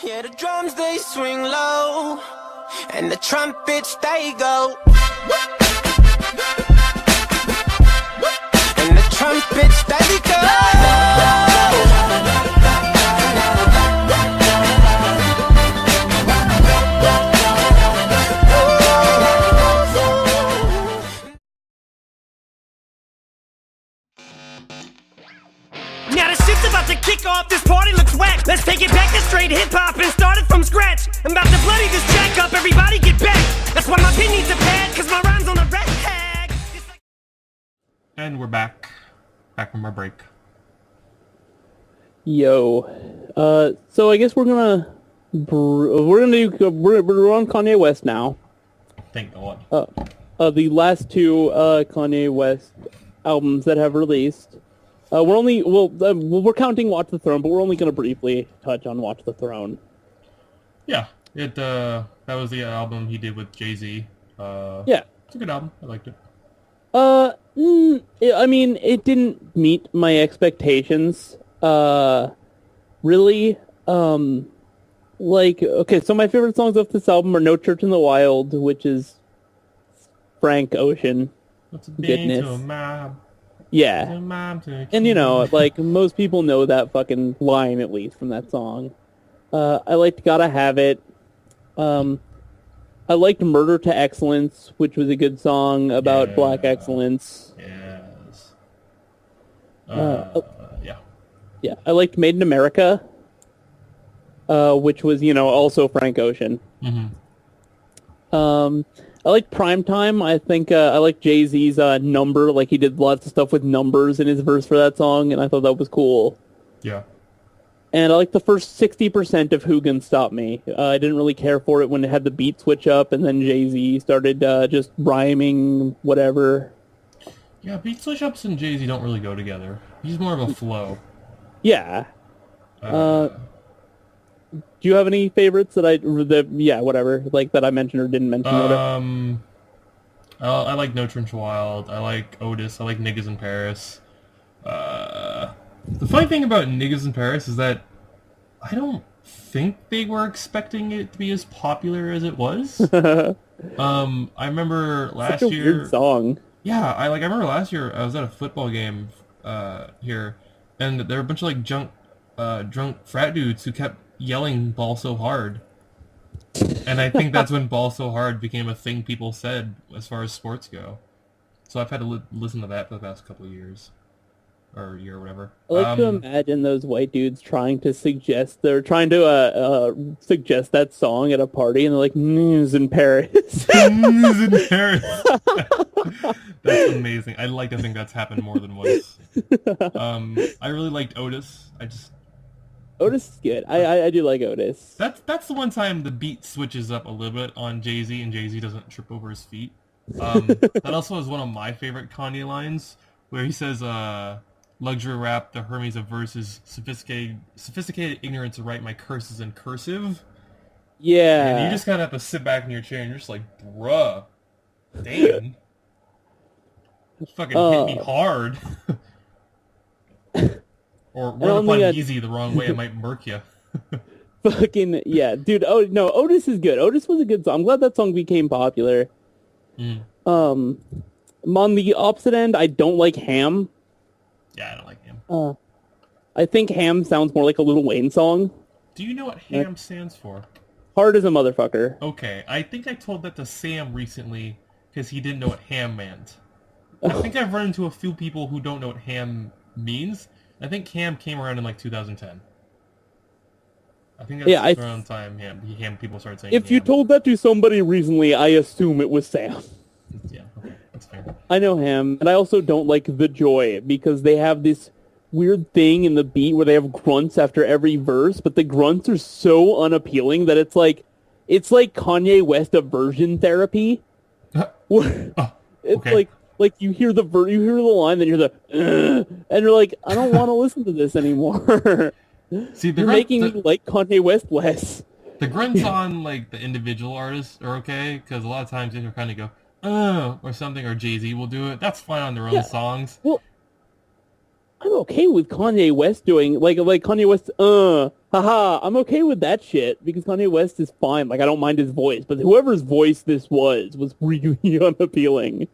Yeah, the drums they swing low, and the trumpets they go, and the trumpets they go. Now the shit's about to kick off, this party looks whack. Let's take it back to straight hip-hop and start it from scratch. I'm about to bloody this jack up, everybody get back. That's why my pin needs a pad, cause my rhyme's on the rag. And we're back from our break. Yo, so I guess we're on Kanye West now. Thank God. The last two Kanye West albums that have released. We're counting Watch the Throne, but we're only going to briefly touch on Watch the Throne. Yeah, that was the album he did with Jay-Z. Yeah, it's a good album. I liked it. I mean, it didn't meet my expectations. Really. Okay, so my favorite songs off this album are No Church in the Wild, which is Frank Ocean. What's a goodness. To a mob? Yeah. To mob to And you know, like, most people know that fucking line, at least, from that song. I liked Gotta Have It. I liked Murder to Excellence, which was a good song about black excellence. Yes. Yeah. Yeah, I liked Made in America, which was, also Frank Ocean. Mm-hmm. I like Primetime. I think I like Jay-Z's Number. Like, he did lots of stuff with numbers in his verse for that song, and I thought that was cool. Yeah. And I like the first 60% of Who Can Stop Me. I didn't really care for it when it had the beat switch up, and then Jay-Z started just rhyming whatever. Yeah, beat switch ups and Jay-Z don't really go together. He's more of a flow. Yeah. Do you have any favorites that I mentioned or didn't mention? I like No Trench Wild. I like Otis. I like Niggas in Paris. The funny thing about Niggas in Paris is that I don't think they were expecting it to be as popular as it was. I remember last Such a year. weird song. Yeah, I remember last year I was at a football game here, and there were a bunch of drunk frat dudes who kept yelling "Ball so hard," and I think that's when "Ball so hard" became a thing people said as far as sports go. So I've had to listen to that for the past couple of years, or year or whatever. I like to imagine those white dudes trying to suggest that song at a party, and they're like, "News in Paris." News in Paris. That's amazing. I'd like to think that's happened more than once. I really liked Otis. Otis is good. I do like Otis. That's the one time the beat switches up a little bit on Jay-Z, and Jay-Z doesn't trip over his feet. That also is one of my favorite Kanye lines, where he says, "Luxury rap, the Hermes of verses, sophisticated ignorance to write my curses in cursive." Yeah. And you just kind of have to sit back in your chair, and you're just like, bruh, damn. Fucking hit me hard. Or run upon easy the wrong way, it might murk you. Fucking, yeah. Dude, no, Otis is good. Otis was a good song. I'm glad that song became popular. On the opposite end, I don't like Ham. Yeah, I don't like Ham. I think Ham sounds more like a Lil Wayne song. Do you know what Ham stands for? Hard as a motherfucker. Okay, I think I told that to Sam recently, because he didn't know what ham meant. I think I've run into a few people who don't know what ham means. I think ham came around in 2010. I think that's around the time ham people started saying If ham. you told that to somebody recently, I assume it was Sam. Yeah, okay, that's fair. I know Ham, and I also don't like The Joy, because they have this weird thing in the beat where they have grunts after every verse, but the grunts are so unappealing that it's like Kanye West aversion therapy. Okay. It's like you hear the line, then you hear the, and you're like, I don't want to listen to this anymore. See, you're making me like Kanye West less. The grunts on the individual artists are okay, because a lot of times they kind of go, or something, or Jay-Z will do it. That's fine on their own songs. Well, I'm okay with Kanye West doing like Kanye West. Haha. I'm okay with that shit because Kanye West is fine. Like I don't mind his voice, but whoever's voice this was really unappealing.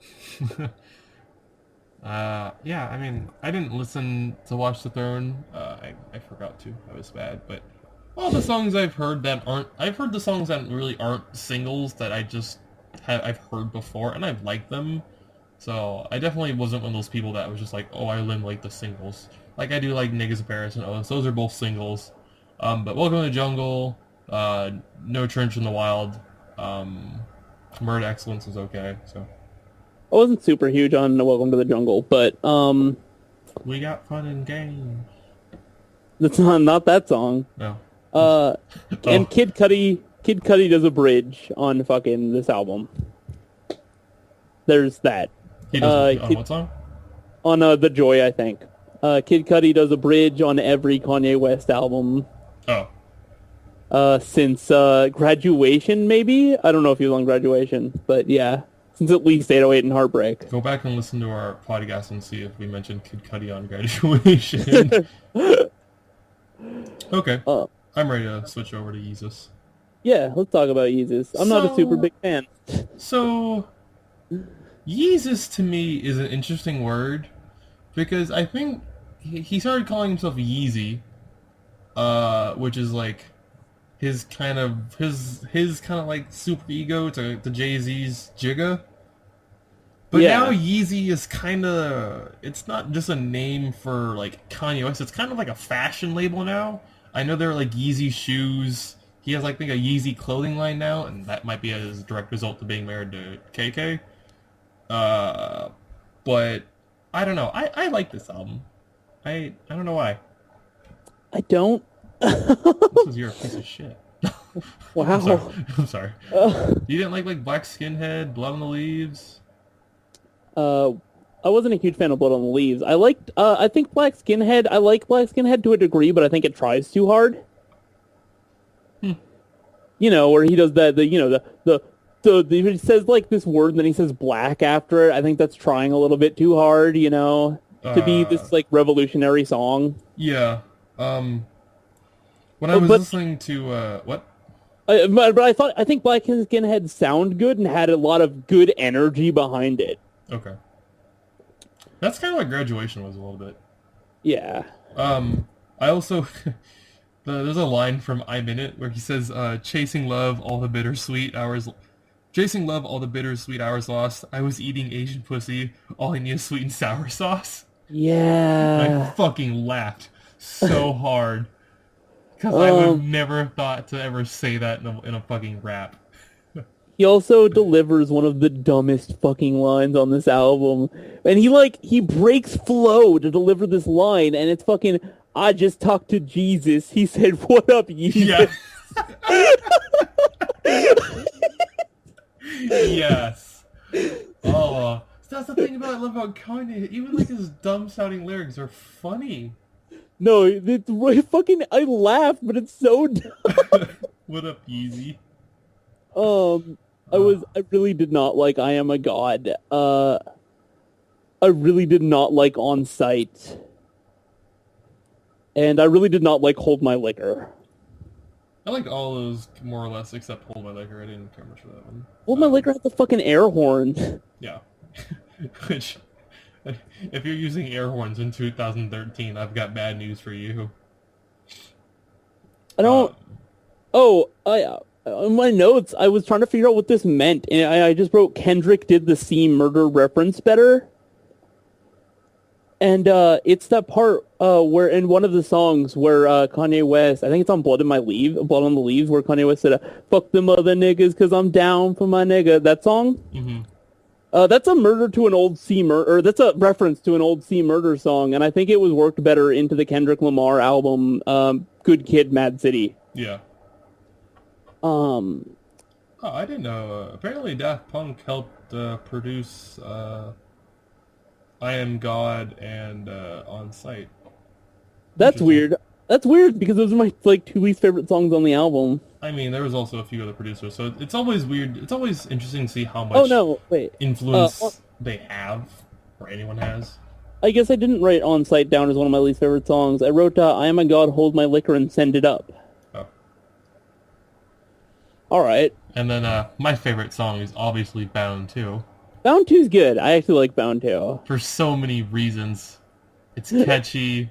Yeah, I mean, I didn't listen to Watch the Throne. I forgot to. I was bad, but all the songs I've heard I've heard the songs that really aren't singles that I've heard before, and I've liked them. So I definitely wasn't one of those people that was just like, oh, I only like the singles. Like I do like Niggas in Paris and O's. Those are both singles. But Welcome to the Jungle, No Trench in the Wild, Murder to Excellence is okay. So I wasn't super huge on Welcome to the Jungle, but we got fun and games. that's not that song. No. And Kid Cudi does a bridge on fucking this album. There's that. He does on what song? On The Joy, I think. Kid Cudi does a bridge on every Kanye West album. Oh. Since Graduation, maybe? I don't know if he was on Graduation, but yeah. Since at least 808 and Heartbreak. Go back and listen to our podcast and see if we mentioned Kid Cudi on Graduation. Okay. I'm ready to switch over to Yeezus. Yeah, let's talk about Yeezus. I'm not a super big fan. So, Yeezus to me is an interesting word because I think he started calling himself Yeezy, which is like his kind of like super ego to Jay-Z's Jigga. But Yeah. now Yeezy is kind of, it's not just a name for like Kanye West, it's kind of like a fashion label now. I know there are like Yeezy shoes. He has like, I think, a Yeezy clothing line now, and that might be as a direct result of being married to KK. But I don't know. I like this album. I don't know why. I don't. This is your piece of shit. Wow. I'm sorry. You didn't like Black Skinhead, Blood on the Leaves? I wasn't a huge fan of Blood on the Leaves. I liked, I think Black Skinhead, I like Black Skinhead to a degree, but I think it tries too hard. You know, where he does that, he says like this word and then he says black after it. I think that's trying a little bit too hard, you know, to be this like revolutionary song. Yeah. When I was listening to, what? But I think Black Skinhead sound good and had a lot of good energy behind it. Okay. That's kind of like Graduation was a little bit. Yeah. I also, there's a line from I'm In It where he says, chasing love, all the bittersweet hours lost. I was eating Asian pussy, all I need is sweet and sour sauce. Yeah. I fucking laughed so hard. Because I would have never thought to ever say that in a fucking rap. He also delivers one of the dumbest fucking lines on this album. And he breaks flow to deliver this line, and it's fucking, I just talked to Jesus. He said, what up, Jesus? Yeah. Yes. Oh, that's the thing I love about Kanye. Even like his dumb sounding lyrics are funny. No, it's right fucking, I laughed, but it's so dumb. What up, Yeezy? I really did not like I Am a God. I really did not like On Sight. And I really did not like Hold My Liquor. I liked all those more or less except Hold My Liquor. I didn't care much for that one. Hold My Liquor had the fucking air horn. Yeah. Which, if you're using air horns in 2013, I've got bad news for you. I don't... on my notes, I was trying to figure out what this meant, and I just wrote Kendrick did the C murder reference better. And it's that part where in one of the songs where Kanye West, I think it's on Blood on the Leaves, where Kanye West said, "Fuck them other niggas, 'cause I'm down for my nigga." That song. Mm-hmm. That's a murder to an old C murder. That's a reference to an old C murder song, and I think it was worked better into the Kendrick Lamar album, "Good Kid, Mad City." Yeah. Oh, I didn't know. Apparently, Daft Punk helped produce I Am God and On Sight. That's weird. That's weird because those are my two least favorite songs on the album. I mean, there was also a few other producers, so it's always weird. It's always interesting to see how much influence they have, or anyone has. I guess I didn't write On Sight down as one of my least favorite songs. I wrote I Am a God, Hold My Liquor and Send It Up. Oh. Alright. And then my favorite song is obviously Bound 2. Bound 2's good. I actually like Bound 2. For so many reasons. It's catchy.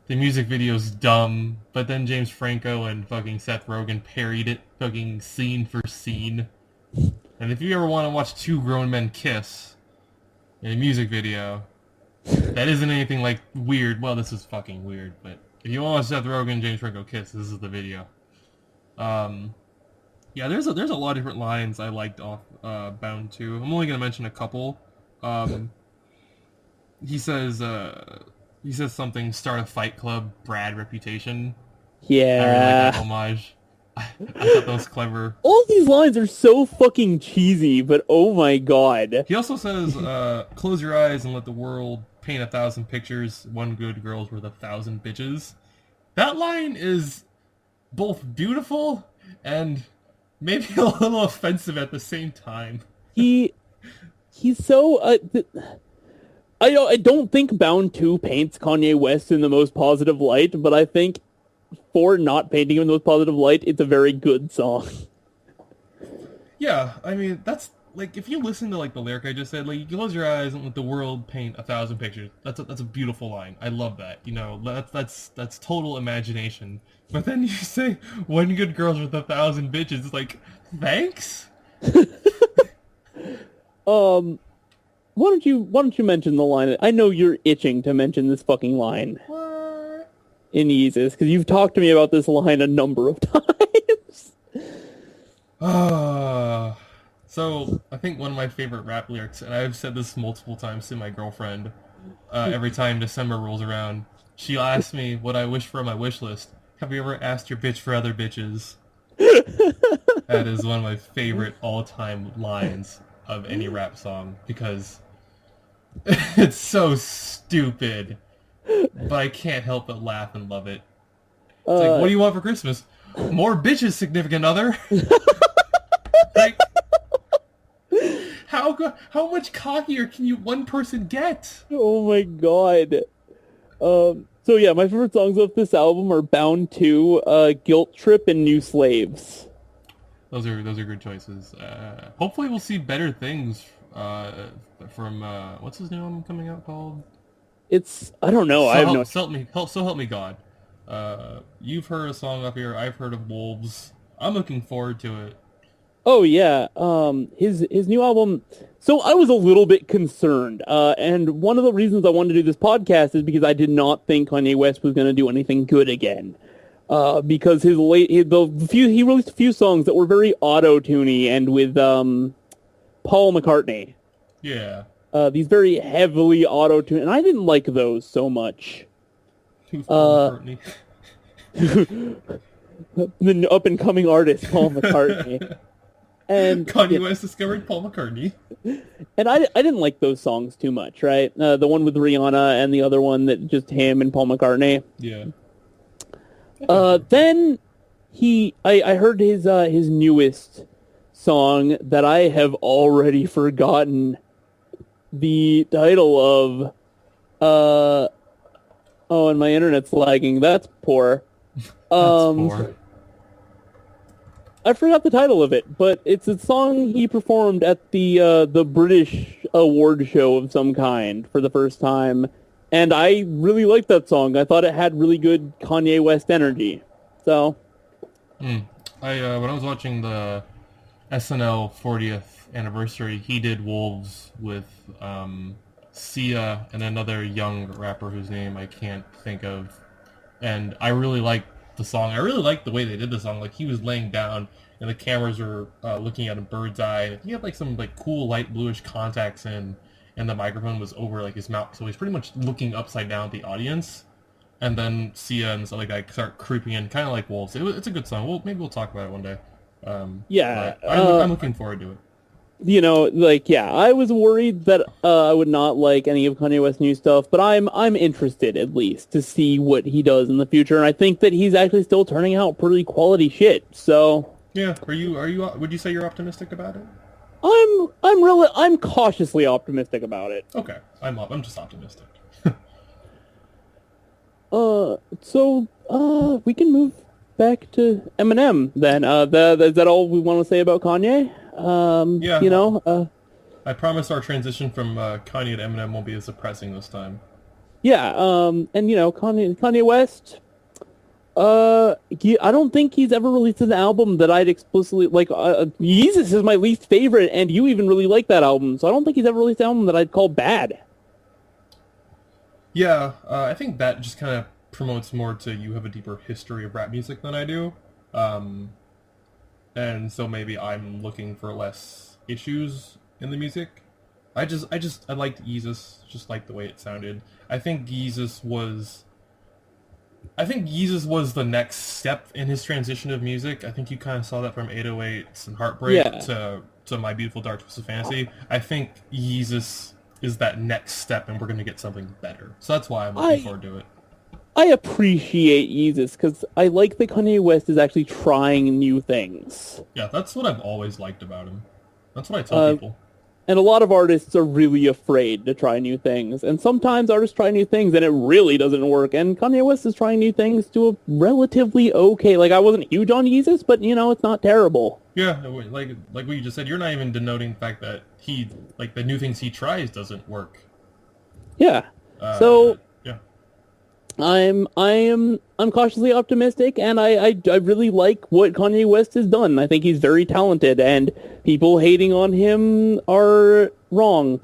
The music video's dumb. But then James Franco and fucking Seth Rogen parried it fucking scene for scene. And if you ever want to watch two grown men kiss in a music video, that isn't anything like weird. Well, this is fucking weird, but if you want to watch Seth Rogen and James Franco kiss, this is the video. Yeah, there's a lot of different lines I liked off Bound 2. I'm only gonna mention a couple. He says something, start a fight club, Brad reputation. Yeah. I really like that homage. I thought that was clever. All these lines are so fucking cheesy, but oh my god. He also says, close your eyes and let the world paint 1,000 pictures. One good girl's worth 1,000 bitches. That line is both beautiful and maybe a little offensive at the same time. He's so... I don't think Bound 2 paints Kanye West in the most positive light, but I think for not painting him in the most positive light, it's a very good song. Yeah, I mean, that's, like, if you listen to, like, the lyric I just said, like, you close your eyes and let the world paint 1,000 pictures. That's a beautiful line. I love that. You know, that's total imagination. But then you say, one good girl's with 1,000 bitches. It's like, thanks? Why don't you mention the line? I know you're itching to mention this fucking line. What? In Yeezus, because you've talked to me about this line a number of times. So, I think one of my favorite rap lyrics, and I've said this multiple times to my girlfriend, every time December rolls around, she'll ask me what I wish for on my wish list. Have you ever asked your bitch for other bitches? That is one of my favorite all-time lines of any rap song, because it's so stupid, but I can't help but laugh and love it. It's like, what do you want for Christmas? More bitches, significant other. Like, how much cockier can one person get? Oh my god. So yeah, my favorite songs of this album are Bound 2, Guilt Trip, and New Slaves. Those are good choices. Hopefully we'll see better things from what's his new album coming out called? I don't know. I have no. So help me God. You've heard a song up here. I've heard of Wolves. I'm looking forward to it. Oh yeah, his new album. So I was a little bit concerned, and one of the reasons I wanted to do this podcast is because I did not think Kanye West was going to do anything good again. Because he released a few songs that were very auto-tuney and with Paul McCartney. Yeah. These very heavily auto-tuned, and I didn't like those so much. Who's Paul McCartney? The up-and-coming artist, Paul McCartney. And Kanye West discovered Paul McCartney. And I didn't like those songs too much, right? The one with Rihanna and the other one that just him and Paul McCartney. Yeah. Then I heard his newest song that I have already forgotten the title of. Oh, and my internet's lagging. That's poor. That's poor. I forgot the title of it, but it's a song he performed at the British award show of some kind for the first time, and I really liked that song. I thought it had really good Kanye West energy. So, when I was watching the SNL 40th anniversary, he did Wolves with Sia and another young rapper whose name I can't think of, and I really liked the song. I really liked the way they did the song. Like, he was laying down and the cameras were looking at a bird's eye. He had like some like cool light bluish contacts in, and the microphone was over like his mouth, so he's pretty much looking upside down at the audience. And then Sia and stuff like that start creeping in, kind of like Wolves. It's a good song. Maybe we'll talk about it one day. Yeah, I'm looking forward to it. You know, like, yeah, I was worried that I would not like any of Kanye West's new stuff, but I'm interested at least to see what he does in the future, and I think that he's actually still turning out pretty quality shit. So yeah, are you? Would you say you're optimistic about it? I'm cautiously optimistic about it. Okay, I'm just optimistic. We can move back to Eminem then. Is that all we want to say about Kanye? Yeah. You know, I promise our transition from Kanye to Eminem won't be as depressing this time. yeah, and you know, Kanye West, I don't think he's ever released an album that I'd explicitly like. Yeezus is my least favorite, and you even really like that album, so I don't think he's ever released an album that I'd call bad. Yeah, I think that just kind of promotes more to you have a deeper history of rap music than I do. And so maybe I'm looking for less issues in the music. I liked Yeezus, just like the way it sounded. I think Yeezus was the next step in his transition of music. I think you kind of saw that from 808s and Heartbreak to My Beautiful Dark Twisted Fantasy. I think Yeezus is that next step, and we're going to get something better. So that's why I'm looking forward to it. I appreciate Yeezus because I like that Kanye West is actually trying new things. Yeah, that's what I've always liked about him. That's what I tell people. And a lot of artists are really afraid to try new things. And sometimes artists try new things and it really doesn't work. And Kanye West is trying new things to a relatively okay. Like, I wasn't huge on Yeezus, but, you know, it's not terrible. Yeah, like what you just said, you're not even denoting the fact that the new things he tries doesn't work. Yeah. Yeah. I'm cautiously optimistic, and I really like what Kanye West has done. I think he's very talented, and people hating on him are wrong.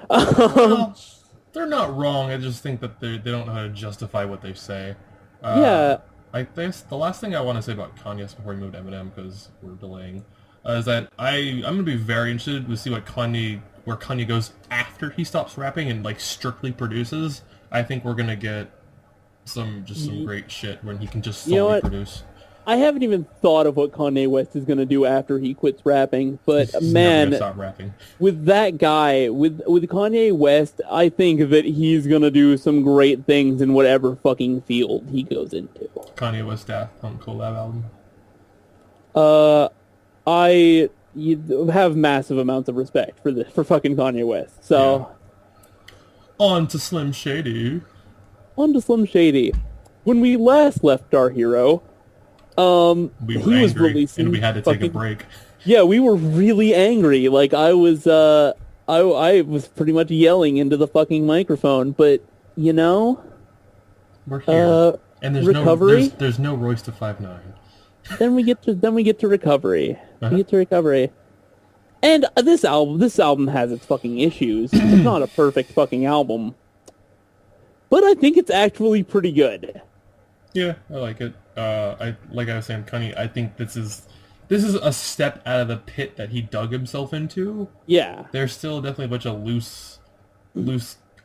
Well, they're not wrong. I just think that they don't know how to justify what they say. Yeah. I guess the last thing I want to say about Kanye before we move to Eminem, because we're delaying, is that I'm going to be very interested to see where Kanye goes after he stops rapping and like strictly produces. I think we're going to get some great shit when he can just solely produce. I haven't even thought of what Kanye West is going to do after he quits rapping, but He's man, never gonna stop rapping. with that guy, with Kanye West, I think that he's going to do some great things in whatever fucking field he goes into. Kanye West Daft Punk collab album. I have massive amounts of respect for fucking Kanye West. So, On to Slim Shady. On to Slim Shady. When we last left our hero, We were he angry, was releasing and we had to take a break. Yeah, we were really angry. Like, I was pretty much yelling into the fucking microphone. But you know, We're here, and there's recovery. there's no Royce to 5'9". Then we get to recovery. Uh-huh. We get to recovery. And this album has its fucking issues. It's not a perfect fucking album, but I think it's actually pretty good. Yeah, I like it. I was saying, Kanye, I think this is a step out of the pit that he dug himself into. Yeah. There's still definitely a bunch of loose,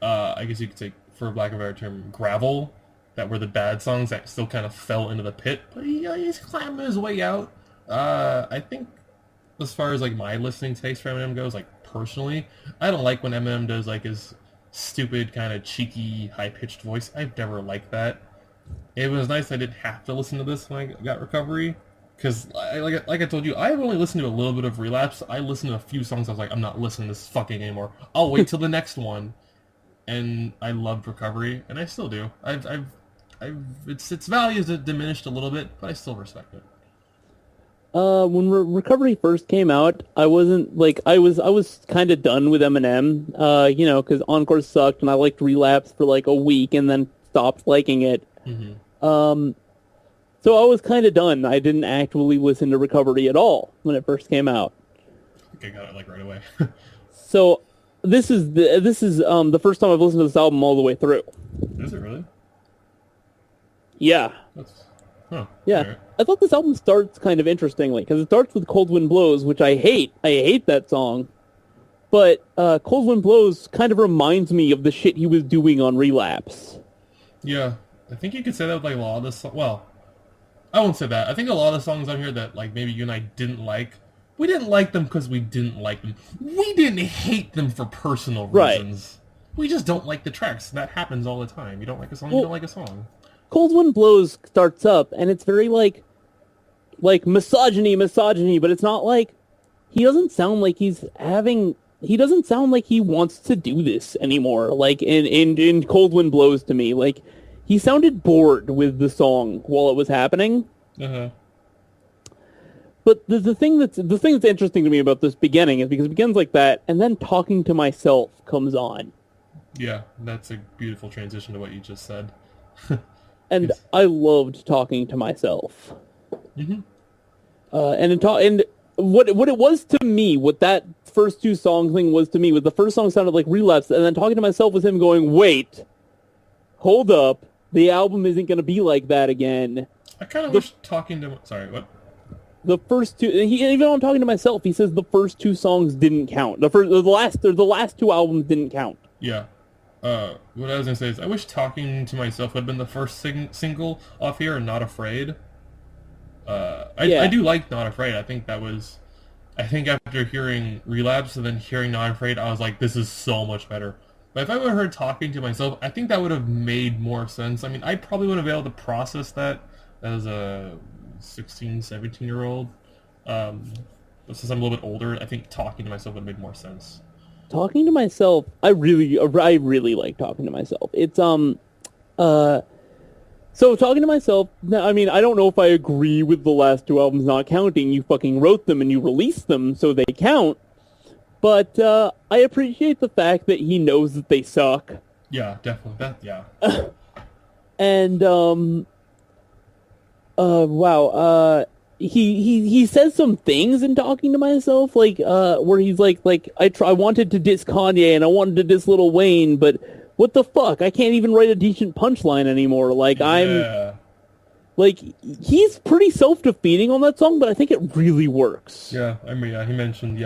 I guess you could say, for lack of a better term, gravel, that were the bad songs that still kind of fell into the pit. But he's climbing his way out. I think, as far as like my listening taste for Eminem goes, like personally, I don't like when Eminem does like his stupid kind of cheeky, high-pitched voice. I've never liked that. It was nice I didn't have to listen to this when I got recovery, because like I told you, I've only listened to a little bit of Relapse. I listened to a few songs. I was like, I'm not listening to this fucking anymore. I'll wait till the next one. And I loved Recovery, and I still do. Its value is diminished a little bit, but I still respect it. When Recovery first came out, I wasn't like I was kind of done with Eminem. You know, because Encore sucked, and I liked Relapse for like a week, and then stopped liking it. Mm-hmm. So I was kind of done. I didn't actually listen to Recovery at all when it first came out. I think I got it like right away. So this is the first time I've listened to this album all the way through. Is it really? Yeah. Yeah. Right. I thought this album starts kind of interestingly, because it starts with Cold Wind Blows, which I hate. I hate that song. But Cold Wind Blows kind of reminds me of the shit he was doing on Relapse. Yeah. I think you could say that with like a lot of the well, I won't say that. I think a lot of the songs on here that like maybe you and I didn't like, we didn't like them because we didn't like them. We didn't hate them for personal reasons. Right. We just don't like the tracks. That happens all the time. You don't like a song, you don't like a song. Cold Wind Blows starts up, and it's very like misogyny, but it's not like, he doesn't sound like he doesn't sound like he wants to do this anymore. Like in Cold Wind Blows to me, like he sounded bored with the song while it was happening. Uh-huh. But the thing that's interesting to me about this beginning is because it begins like that, and then Talking to Myself comes on. Yeah, that's a beautiful transition to what you just said. And Yes. I loved Talking to Myself. Mm-hmm. And what it was to me, what that first two song thing was to me, was the first song sounded like Relapse, and then Talking to Myself was him going, wait, hold up, the album isn't going to be like that again. I kind of wish talking to... Sorry, what? The first two, even though I'm talking to myself, he says the first two songs didn't count. The last two albums didn't count. Yeah. What I was going to say is, I wish Talking to Myself had been the first single off here and Not Afraid. I do like Not Afraid. I think after hearing Relapse and then hearing Not Afraid, I was like, this is so much better. But if I would have heard Talking to Myself, I think that would have made more sense. I mean, I probably wouldn't have been able to process that as a 16, 17-year-old. Since I'm a little bit older, I think Talking to Myself would have made more sense. Talking to Myself, I really like Talking to Myself. It's so Talking to Myself, I mean, I don't know if I agree with the last two albums not counting. You fucking wrote them and you released them, so they count. But I appreciate the fact that he knows that they suck. Yeah, definitely. And he says some things in Talking to Myself, like where he's like I wanted to diss Kanye and I wanted to diss Lil Wayne, but what the fuck? I can't even write a decent punchline anymore. He's pretty self-defeating on that song, but I think it really works. Yeah, I mean, he mentions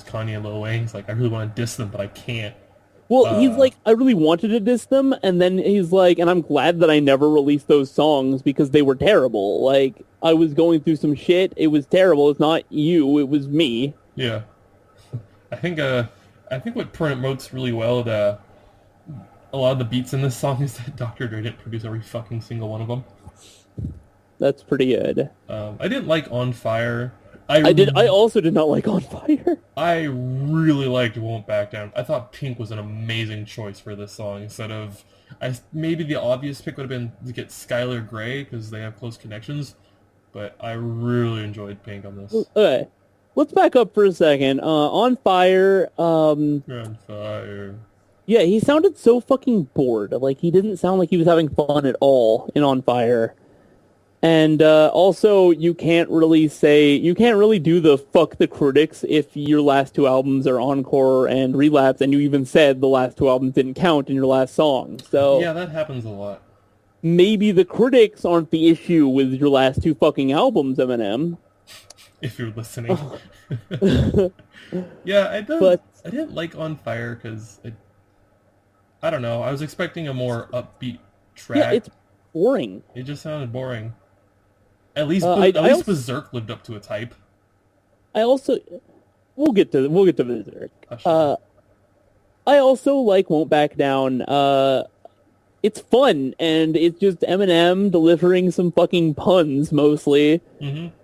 Kanye and Lil Wayne. He's like, I really want to diss them, but I can't. Well, he's like, I really wanted to diss them, and then he's like, and I'm glad that I never released those songs because they were terrible. Like, I was going through some shit. It was terrible. It's not you. It was me. Yeah. I think what promotes really well a lot of the beats in this song is that Dr. Dre didn't produce every fucking single one of them. That's pretty good. I didn't like On Fire. I also did not like On Fire. I really liked Won't Back Down. I thought Pink was an amazing choice for this song instead of... maybe the obvious pick would have been to get Skylar Grey because they have close connections, but I really enjoyed Pink on this. Okay. Let's back up for a second. On Fire... On Fire. Yeah, he sounded so fucking bored. Like, he didn't sound like he was having fun at all in On Fire. And also, you can't really do the fuck the critics if your last two albums are Encore and Relapse, and you even said the last two albums didn't count in your last song. So yeah, that happens a lot. Maybe the critics aren't the issue with your last two fucking albums, Eminem. If you're listening. Yeah, I didn't like On Fire because I don't know. I was expecting a more upbeat track. Yeah, it's boring. It just sounded boring. At least Berserk lived up to its hype. We'll get to Berserk. I also like Won't Back Down. It's fun and it's just Eminem delivering some fucking puns mostly. Mm-hmm.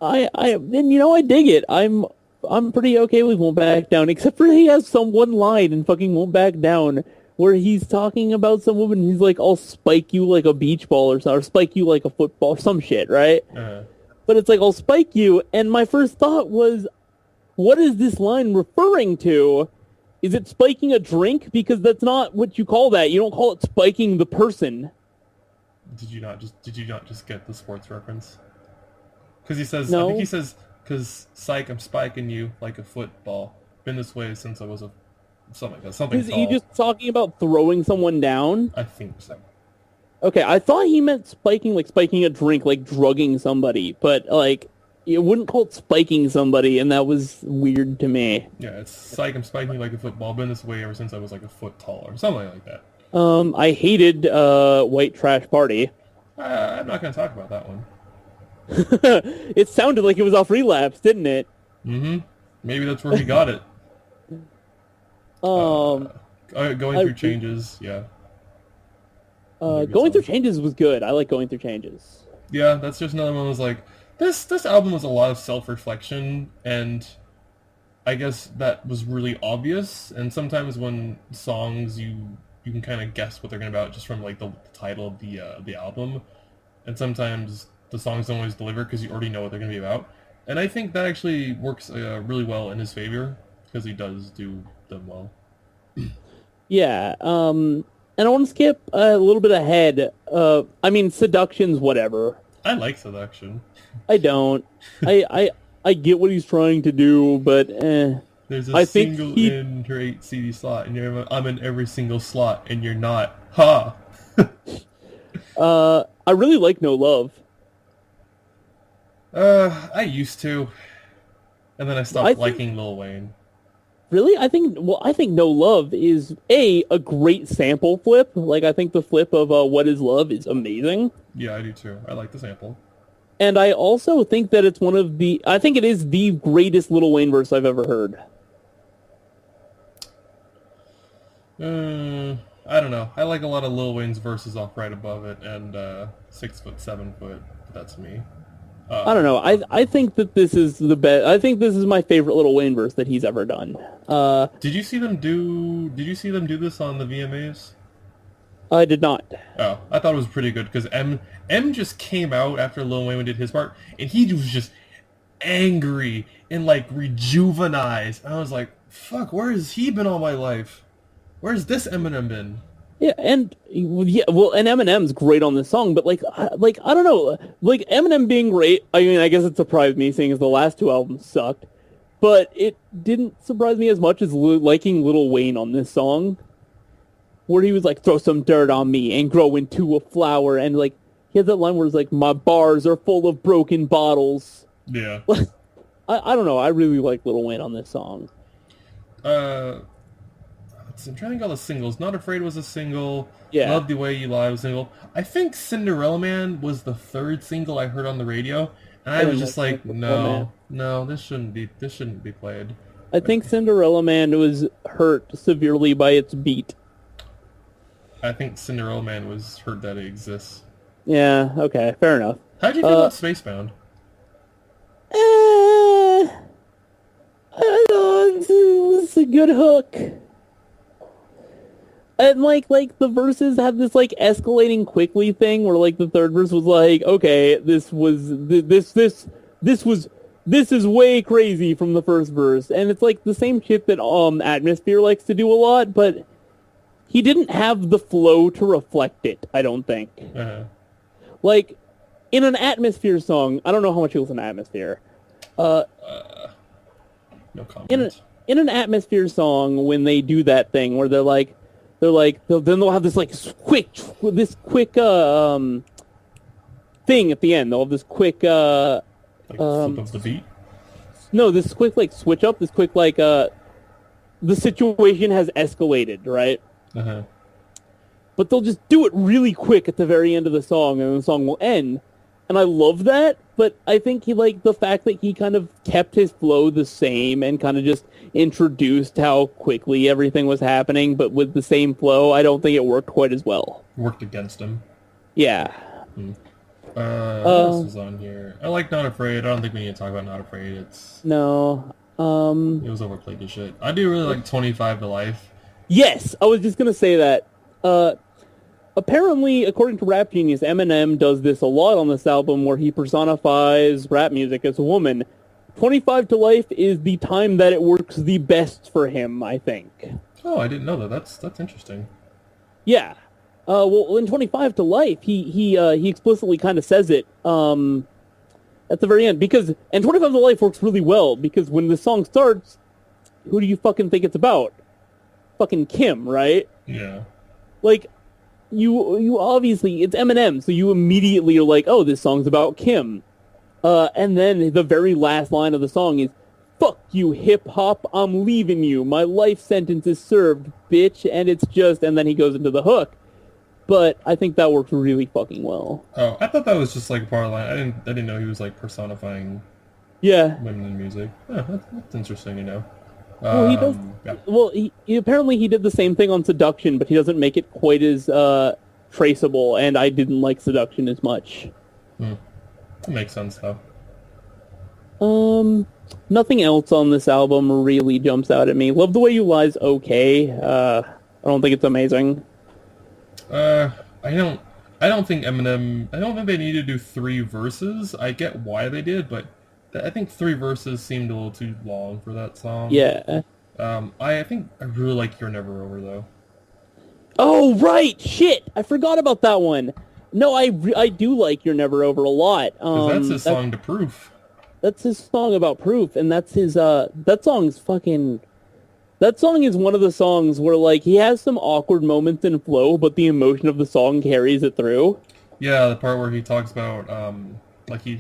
I dig it. I'm pretty okay with Won't Back Down, except for he has some one line in fucking Won't Back Down where he's talking about some woman. He's like, I'll spike you like a beach ball or spike you like a football, some shit, right? Uh-huh. But it's like, I'll spike you. And my first thought was, what is this line referring to? Is it spiking a drink? Because that's not what you call that. You don't call it spiking the person. Did you not just get the sports reference? Because he says, no. I think he says, because psych, I'm spiking you like a football. Been this way since I was something tall. Is he just talking about throwing someone down? I think so. Okay, I thought he meant spiking, like spiking a drink, like drugging somebody, but like you wouldn't call it spiking somebody, and that was weird to me. Yeah, it's psych, I'm spiking you like a football. Been this way ever since I was like a foot tall or something like that. I hated White Trash Party. I'm not going to talk about that one. It sounded like it was off Relapse, didn't it? Mm-hmm. Maybe that's where he got it. Going through changes, yeah. Going Through Changes was good. I like Going Through Changes. Yeah, that's just another one that was like, this album was a lot of self-reflection, and I guess that was really obvious, and sometimes when songs you you can kind of guess what they're going to about just from like the title of the album, and sometimes the songs don't always deliver because you already know what they're going to be about. And I think that actually works really well in his favor because he does do them well. Yeah. And I want to skip a little bit ahead. I mean, Seduction's whatever. I like Seduction. I don't. I get what he's trying to do, but There's a I think single in her 8 CD slot, and I'm in every single slot, and you're not. Ha! I really like No Love. I used to, and then I stopped liking Lil Wayne. Really? I think No Love is a great sample flip. Like, I think the flip of What Is Love is amazing. Yeah, I do too. I like the sample. And I also think that it's I think it is the greatest Lil Wayne verse I've ever heard. I don't know. I like a lot of Lil Wayne's verses off Right Above It and 6 Foot, 7 Foot. That's me. I don't know. I think that this is the best. I think this is my favorite Lil Wayne verse that he's ever done. Did you see them do this on the VMAs? I did not. Oh, I thought it was pretty good because M just came out after Lil Wayne did his part, and he was just angry and like rejuvenized. And I was like, "Fuck, where has he been all my life? Where's this Eminem been?" Yeah, and Eminem's great on this song, but like I don't know, like Eminem being great. I mean, I guess it surprised me, seeing as the last two albums sucked, but it didn't surprise me as much as liking Lil Wayne on this song, where he was like, "Throw some dirt on me and grow into a flower," and like he has that line where it's like, "My bars are full of broken bottles." Yeah. I don't know. I really like Lil Wayne on this song. I'm trying to think of all the singles. Not Afraid was a single. Yeah. Love the Way You Lie was a single. I think Cinderella Man was the third single I heard on the radio, and I was just like, no, this shouldn't be played. I think Cinderella Man was hurt severely by its beat. I think Cinderella Man was hurt that it exists. Yeah, okay, fair enough. How'd you feel about Spacebound? I don't know, it's a good hook. And like the verses have this like escalating quickly thing where like the third verse was like, okay, this is way crazy from the first verse, and it's like the same shit that Atmosphere likes to do a lot, but he didn't have the flow to reflect it, I don't think. Uh-huh. Like in an Atmosphere song, I don't know how much you listen to Atmosphere. No comment. In an Atmosphere song, when they do that thing where then they'll have this like quick thing at the end. They'll have this quick flip of the beat. No, this quick like switch up. This quick like the situation has escalated, right? Uh-huh. But they'll just do it really quick at the very end of the song, and the song will end. And I love that, but I think he like the fact that he kind of kept his flow the same and kind of just introduced how quickly everything was happening, but with the same flow, I don't think it worked quite as well. Worked against him. Yeah. What else is on here? I like Not Afraid. I don't think we need to talk about Not Afraid. No. It was overplayed as shit. I do really like 25 to Life. Yes, I was just gonna say that. Apparently, according to Rap Genius, Eminem does this a lot on this album where he personifies rap music as a woman. 25 to Life is the time that it works the best for him, I think. Oh, I didn't know that. That's interesting. Yeah. Well, in 25 to Life, he explicitly kind of says it at the very end. And 25 to Life works really well, because when the song starts, who do you fucking think it's about? Fucking Kim, right? Yeah. Like, you obviously, it's Eminem, so you immediately are like, oh, this song's about Kim. And then the very last line of the song is, "Fuck you, hip-hop, I'm leaving you. My life sentence is served, bitch." And it's just, and then he goes into the hook. But I think that works really fucking well. Oh, I thought that was just like a part of the line. I didn't know he was like personifying women in music. Oh, that's interesting to know. Well, he does. Yeah. Well, he apparently he did the same thing on Seduction, but he doesn't make it quite as traceable. And I didn't like Seduction as much. That makes sense, though. Nothing else on this album really jumps out at me. Love the Way You Lie's okay. I don't think it's amazing. I don't. I don't think Eminem. I don't think they need to do 3 verses. I get why they did, but I think 3 verses seemed a little too long for that song. Yeah. I think I really like "You're Never Over" though. Oh, right! Shit! I forgot about that one. No, I do like "You're Never Over" a lot. 'Cause that's his song to Proof. That's his song about Proof, and that's his, that song's fucking... That song is one of the songs where, like, he has some awkward moments in flow, but the emotion of the song carries it through. Yeah, the part where he talks about, like, he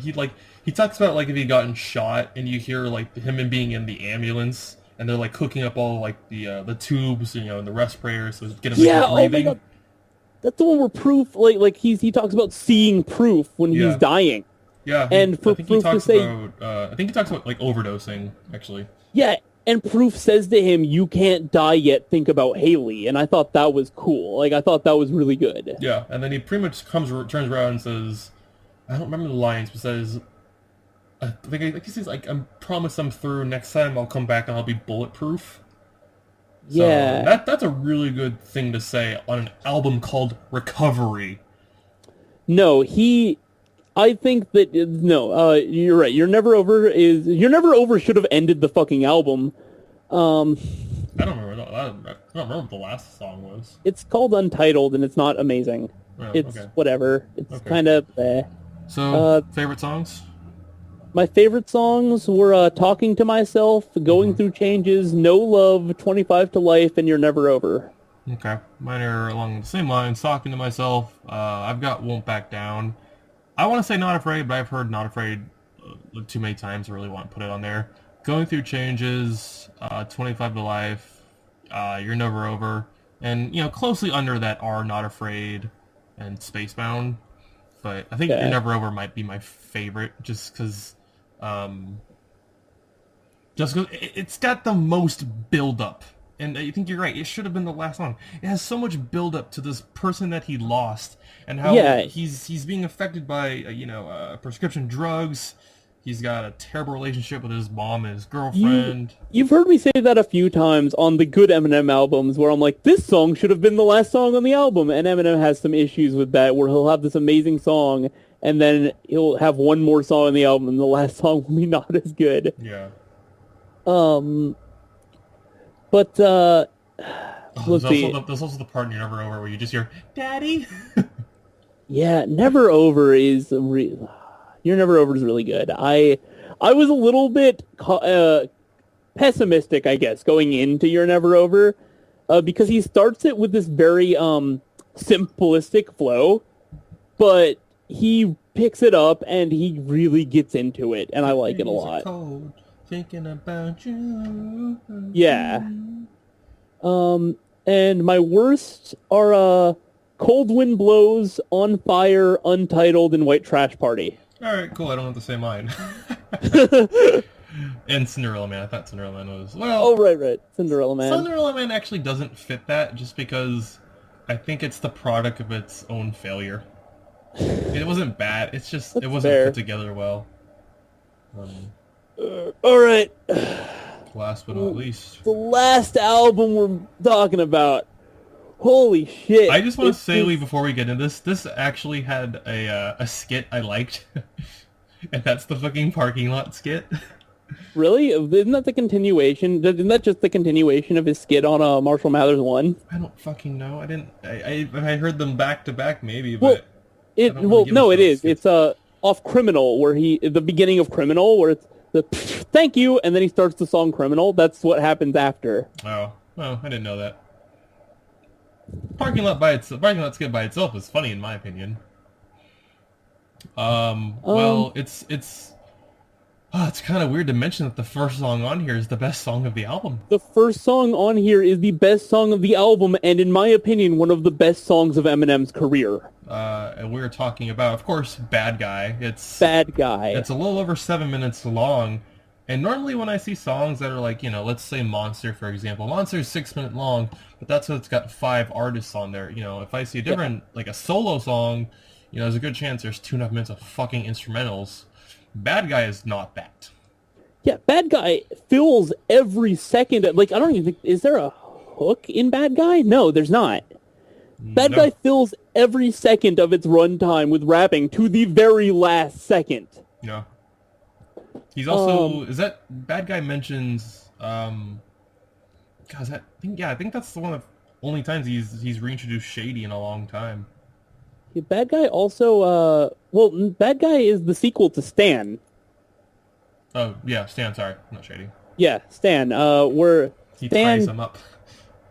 talks about, like, if he'd gotten shot, and you hear, like, him being in the ambulance, and they're, like, hooking up all, like, the tubes, you know, and the respirators, so get him Yeah, breathing. oh my God. That's the one where Proof, like he talks about seeing Proof when he's dying. Yeah, and for I think he Proof talks to say... about, I think he talks about, like, overdosing, actually. Yeah, and Proof says to him, "You can't die yet, think about Haley," and I thought that was cool. Like, I thought that was really good. Yeah, and then he pretty much turns around and says, I don't remember the lines, but says, I think he says, like, I promise I'm through, next time I'll come back and I'll be bulletproof. So Yeah. that's a really good thing to say on an album called Recovery. No, I think that you're right. You're Never Over should have ended the fucking album. I don't remember what the last song was. It's called Untitled, and it's not amazing. Oh, It's okay. whatever. It's Okay. kind of. So, favorite songs? My favorite songs were "Talking to Myself," "Going Through Changes," "No Love," "25 to Life," and "You're Never Over." Okay, mine are along the same lines. Talking to Myself. I've got Won't Back Down. I want to say Not Afraid, but I've heard Not Afraid too many times to really want to put it on there. Going Through Changes, 25 to Life, You're Never Over, and, you know, closely under that are Not Afraid and Spacebound. But I think You're Never Over might be my favorite, just because it's got the most build-up. And I think you're right. It should have been the last song. It has so much build-up to this person that he lost, and how he's being affected by prescription drugs. He's got a terrible relationship with his mom and his girlfriend. You've heard me say that a few times on the good Eminem albums, where I'm like, this song should have been the last song on the album, and Eminem has some issues with that, where he'll have this amazing song, and then he'll have one more song on the album, and the last song will be not as good. Yeah. But, let's see. There's also the part in You're Never Over where you just hear, Daddy! Yeah, Never Over is... You're Never Over is really good. I was a little bit pessimistic, I guess, going into You're Never Over, because he starts it with this very simplistic flow, but he picks it up and he really gets into it, and I like it a lot. Cold, thinking about you. Yeah. And my worst are Cold Wind Blows, On Fire, Untitled, and White Trash Party. Alright, cool, I don't have to say mine. And Cinderella Man, I thought Cinderella Man was... Well, oh, right. Cinderella Man. Cinderella Man actually doesn't fit that, just because I think it's the product of its own failure. It wasn't bad, it's just, it wasn't fair. put together well. Alright. Last but not least. The last album we're talking about. Holy shit. I just want to say, Lee, before we get into this actually had a skit I liked. And that's the fucking parking lot skit. Really? Isn't that the continuation? Isn't that just the continuation of his skit on Marshall Mathers 1? I don't fucking know. I heard them back to back maybe, but... No, it is. It's off Criminal, where the beginning of Criminal, where it's the thank you, and then he starts the song Criminal. That's what happens after. Oh, well, I didn't know that. Parking lot skit by itself is funny in my opinion. Well, it's kind of weird to mention that the first song on here is the best song of the album. The first song on here is the best song of the album, and in my opinion, one of the best songs of Eminem's career. And we were talking about, of course, Bad Guy. Bad Guy. It's a little over 7 minutes long, and normally when I see songs that are like, let's say Monster, for example. Monster's 6 minutes long, but that's what it's got 5 artists on there. If I see a different, like a solo song, there's a good chance there's 2.5 minutes of fucking instrumentals. Bad Guy is not that. Yeah, Bad Guy fills every second. Like, I don't even think... Is there a hook in Bad Guy? No, there's not. Bad Guy fills every second of its runtime with rapping to the very last second. Yeah. He's also is that Bad Guy mentions I think that's the one of only times he's reintroduced Shady in a long time. Yeah, Bad Guy also Bad Guy is the sequel to Stan. Oh yeah, Stan, sorry, not Shady. Yeah, Stan, where He ties him up.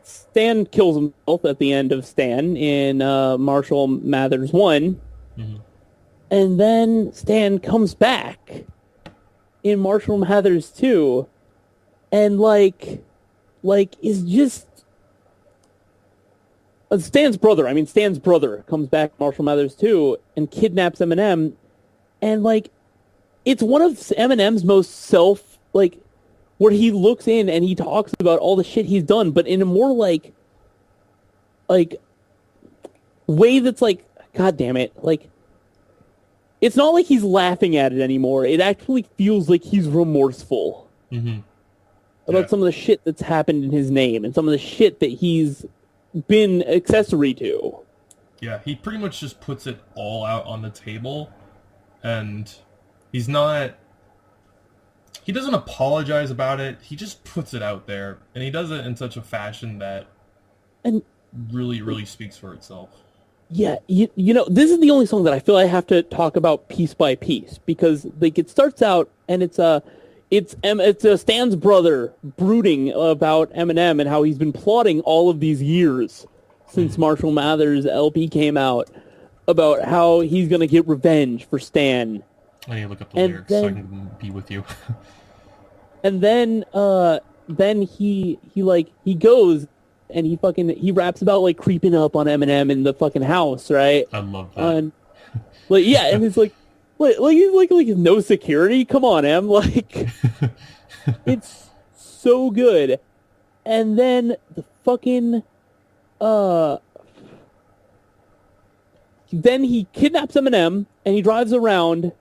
Stan kills himself at the end of Stan in Marshall Mathers 1. Mm-hmm. And then Stan comes back in Marshall Mathers 2 and is just Stan's brother comes back in Marshall Mathers 2 and kidnaps Eminem, and it's one of Eminem's most where he looks in and he talks about all the shit he's done, but in a more way that's god damn it, it's not like he's laughing at it anymore. It actually feels like he's remorseful about some of the shit that's happened in his name and some of the shit that he's been accessory to. Yeah, he pretty much just puts it all out on the table, and he doesn't apologize about it. He just puts it out there, and he does it in such a fashion that really, really speaks for itself. Yeah, you know, this is the only song that I feel I have to talk about piece by piece, because it starts out and it's Stan's brother brooding about Eminem and how he's been plotting all of these years since Marshall Mathers LP came out about how he's gonna get revenge for Stan. I need to look up the lyrics so I can be with you. And then he goes and he raps about creeping up on Eminem in the fucking house, right? I love that. And and it's he's no security. Come on, Em. It's so good. And then the fucking then he kidnaps Eminem and he drives around.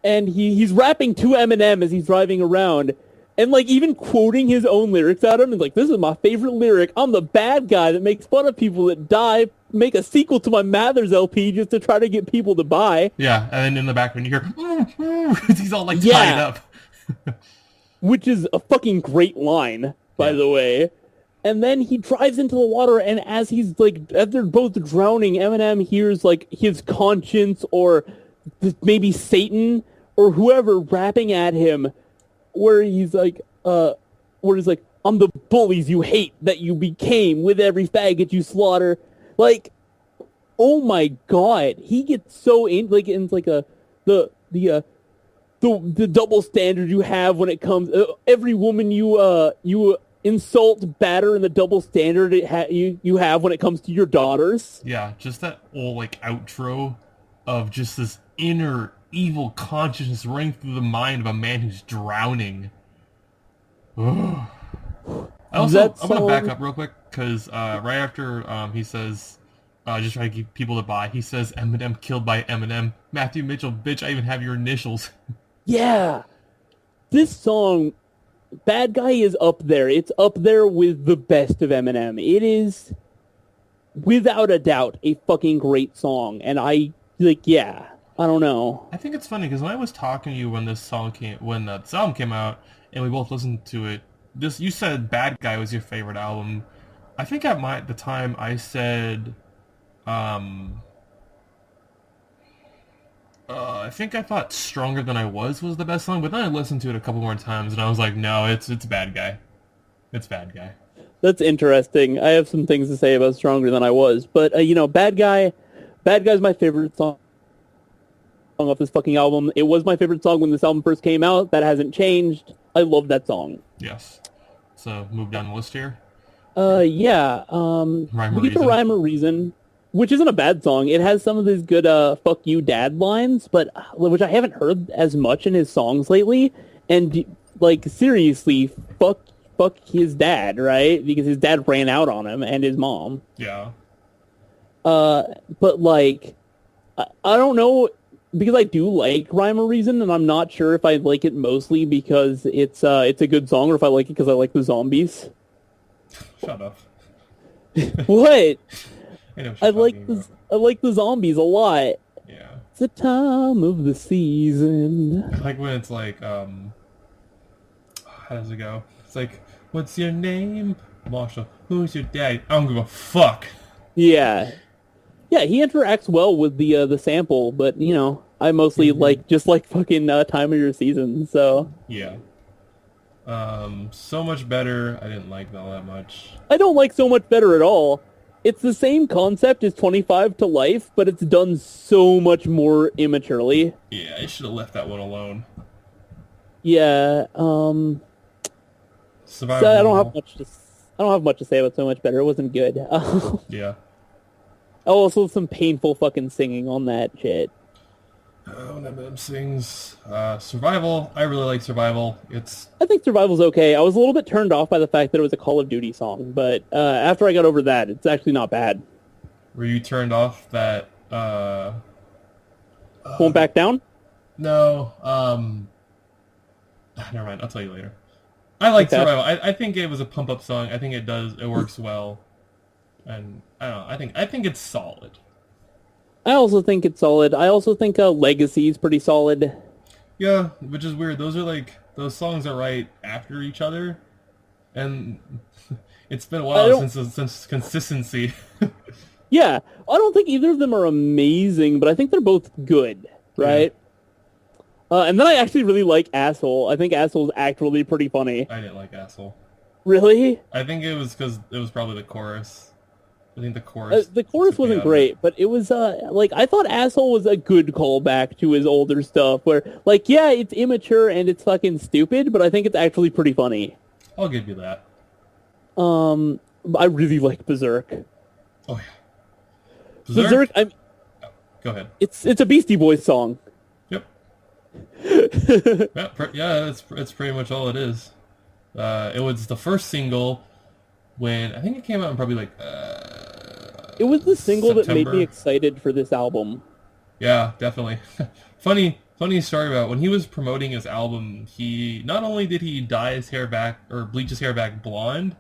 And he's rapping to Eminem as he's driving around, and even quoting his own lyrics at him. And this is my favorite lyric. I'm the bad guy that makes fun of people that die. Make a sequel to my Mathers LP just to try to get people to buy. Yeah, and then in the background you hear, he's all tied up. Which is a fucking great line, by the way. And then he drives into the water, and as they're both drowning, Eminem hears his conscience or maybe Satan or whoever rapping at him, where he's I'm the bullies you hate that you became with every faggot you slaughter. Oh my god, he gets so in the double standard you have when it comes every woman you insult, batter, and the double standard you have when it comes to your daughters. Yeah, just that whole outro of just this inner evil consciousness running through the mind of a man who's drowning. I want to back up real quick, because right after he says, just trying to get people to buy, he says, Eminem killed by Eminem. Matthew Mitchell, bitch, I even have your initials. Yeah. This song, Bad Guy, is up there. It's up there with the best of Eminem. It is, without a doubt, a fucking great song. And I don't know. I think it's funny because when I was talking to you when that album came out, and we both listened to it, you said Bad Guy was your favorite album. I think at the time I said, I think I thought Stronger Than I Was the best song, but then I listened to it a couple more times and I was like, no, it's Bad Guy. It's Bad Guy. That's interesting. I have some things to say about Stronger Than I Was, but Bad Guy's my favorite song off this fucking album. It was my favorite song when this album first came out. That hasn't changed. I love that song. Yes. So move down the list here. Yeah. Rhyme or we get to Rhyme or Reason, which isn't a bad song. It has some of these good "fuck you, dad" lines, but which I haven't heard as much in his songs lately. And seriously, fuck his dad, right? Because his dad ran out on him and his mom. Yeah. But I don't know, because I do like Rhyme or Reason, and I'm not sure if I like it mostly because it's a good song, or if I like it because I like the zombies. Shut up. What? I know what I you're like talking the about. I like the zombies a lot. Yeah. It's the time of the season. I like when it's like, how does it go? It's like, what's your name? Marshall. Who's your dad? I don't give a fuck. Yeah, yeah. He interacts well with the sample, but I mostly like fucking time of your season. So Yeah. So much better. I didn't like all that much. I don't like so much better at all. It's the same concept as 25 to Life, but it's done so much more immaturely. Yeah, I should have left that one alone. Yeah. Survival. So I don't have much to say about so much better. It wasn't good. Yeah. Also, some painful fucking singing on that shit. When Eminem sings Survival, I really like Survival. I think Survival's okay. I was a little bit turned off by the fact that it was a Call of Duty song, but after I got over that, it's actually not bad. Were you turned off that Won't Back Down? No, never mind, I'll tell you later. I like Okay. Survival. I think it was a pump up song. I think it works well. And I don't know, I think it's solid. I also think it's solid. I also think Legacy is pretty solid. Yeah, which is weird. Those songs are right after each other, and it's been a while since consistency. Yeah, I don't think either of them are amazing, but I think they're both good, right? And then I actually really like Asshole. I think Asshole's actually pretty funny. I didn't like Asshole. Really? I think it was because it was probably the chorus. I think the chorus. The chorus wasn't great, but it was I thought Asshole was a good callback to his older stuff. Where yeah, it's immature and it's fucking stupid, but I think it's actually pretty funny. I'll give you that. I really like Berserk. Oh yeah. Berserk. Go ahead. It's a Beastie Boys song. Yep. Yeah, it's pretty much all it is. It was the first single when I think it came out in probably It was the single that made September. me excited for this album. Yeah, definitely. Funny story about when he was promoting his album. He not only did he dye his hair back or bleach his hair back blonde.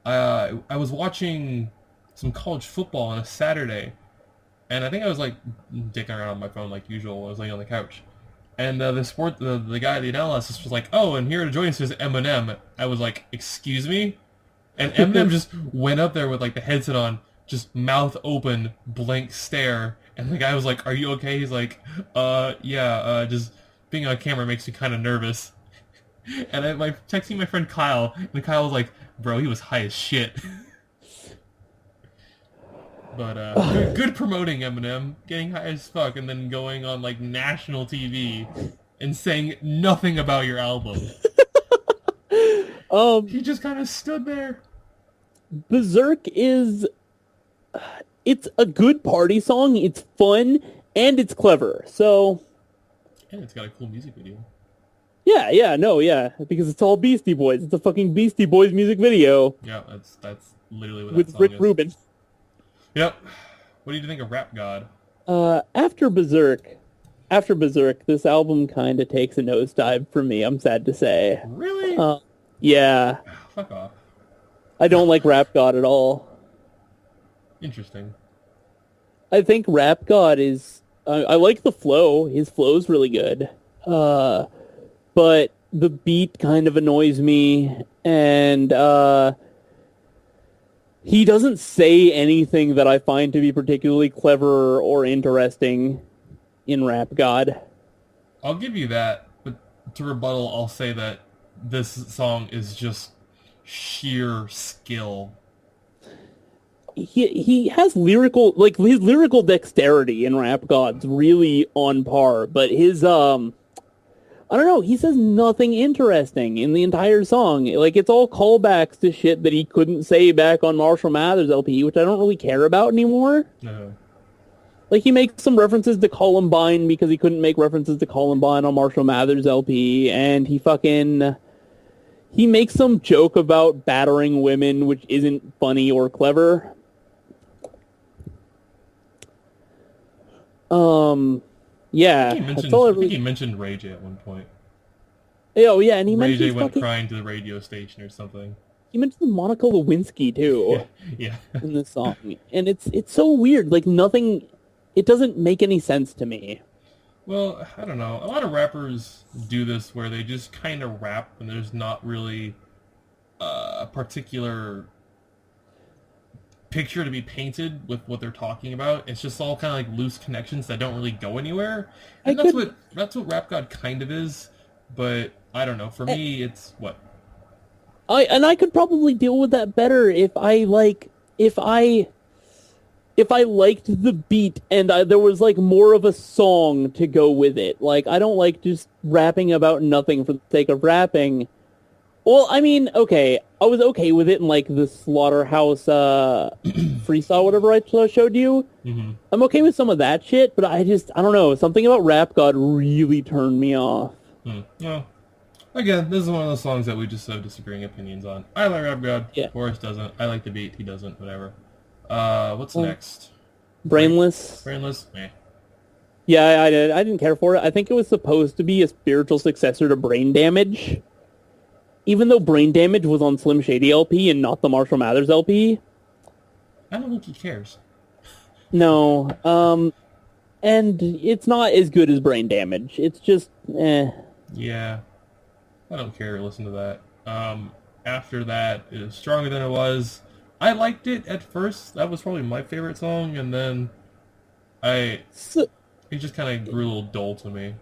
I was watching some college football on a Saturday, and I think I was dicking around on my phone like usual. I was laying on the couch, and the guy, the analyst, was like, "Oh, and here to join us is Eminem." I was like, "Excuse me," and Eminem just went up there with the headset on, just mouth open, blank stare. And the guy was like, "Are you okay?" He's like, yeah, just being on camera makes me kind of nervous." And I'm texting my friend Kyle, and Kyle was like, "Bro, he was high as shit." But good promoting Eminem, getting high as fuck, and then going on national TV and saying nothing about your album. He just kind of stood there. Berserk is... It's a good party song, it's fun, and it's clever, so... And it's got a cool music video. Yeah, because it's all Beastie Boys. It's a fucking Beastie Boys music video. Yeah, that's literally what that With song Rick is. Rubin. Yep. What do you think of Rap God? After Berserk, this album kind of takes a nosedive for me, I'm sad to say. Really? Yeah. Fuck off. I don't like Rap God at all. Interesting. I think Rap God is... I like the flow. His flow's really good. But the beat kind of annoys me, and he doesn't say anything that I find to be particularly clever or interesting in Rap God. I'll give you that, but to rebuttal, I'll say that this song is just sheer skill. He has lyrical, his lyrical dexterity in Rap God's really on par, but his, I don't know, he says nothing interesting in the entire song. It's all callbacks to shit that he couldn't say back on Marshall Mathers LP, which I don't really care about anymore. No. He makes some references to Columbine because he couldn't make references to Columbine on Marshall Mathers LP, and he makes some joke about battering women, which isn't funny or clever. Yeah, I that's all I think really... he mentioned Ray J at one point. Oh, yeah, and he Ray mentions J went fucking... crying to the radio station or something. he mentions Monica Lewinsky too Yeah. in this song, and it's so weird. Like nothing, it doesn't make any sense to me. Well, I don't know. A lot of rappers do this where they just kind of rap and there's not really a particular picture to be painted with what they're talking about. It's just all kind of like loose connections that don't really go anywhere. And that's what Rap God kind of is. But I don't know. For me, it's what? I could probably deal with that better if I liked the beat and there was like more of a song to go with it. Like I don't like just rapping about nothing for the sake of rapping. Well, I mean, okay, I was okay with it in like the Slaughterhouse freestyle, whatever I showed you. Mm-hmm. I'm okay with some of that shit, but I don't know, something about Rap God really turned me off. Well, again, this is one of those songs that we just have disagreeing opinions on. I like Rap God. Yeah. Forrest doesn't. I like the beat. He doesn't. Whatever. What's next? Brainless. Brainless? Meh. Yeah, I didn't care for it. I think it was supposed to be a spiritual successor to Brain Damage. Even though Brain Damage was on Slim Shady LP and not the Marshall Mathers LP. I don't think he cares. No. And it's not as good as Brain Damage. It's just, eh. Yeah. I don't care to listen to that. After that, it was Stronger Than It Was. I liked it at first. That was probably my favorite song, and then it just kind of grew a little dull to me.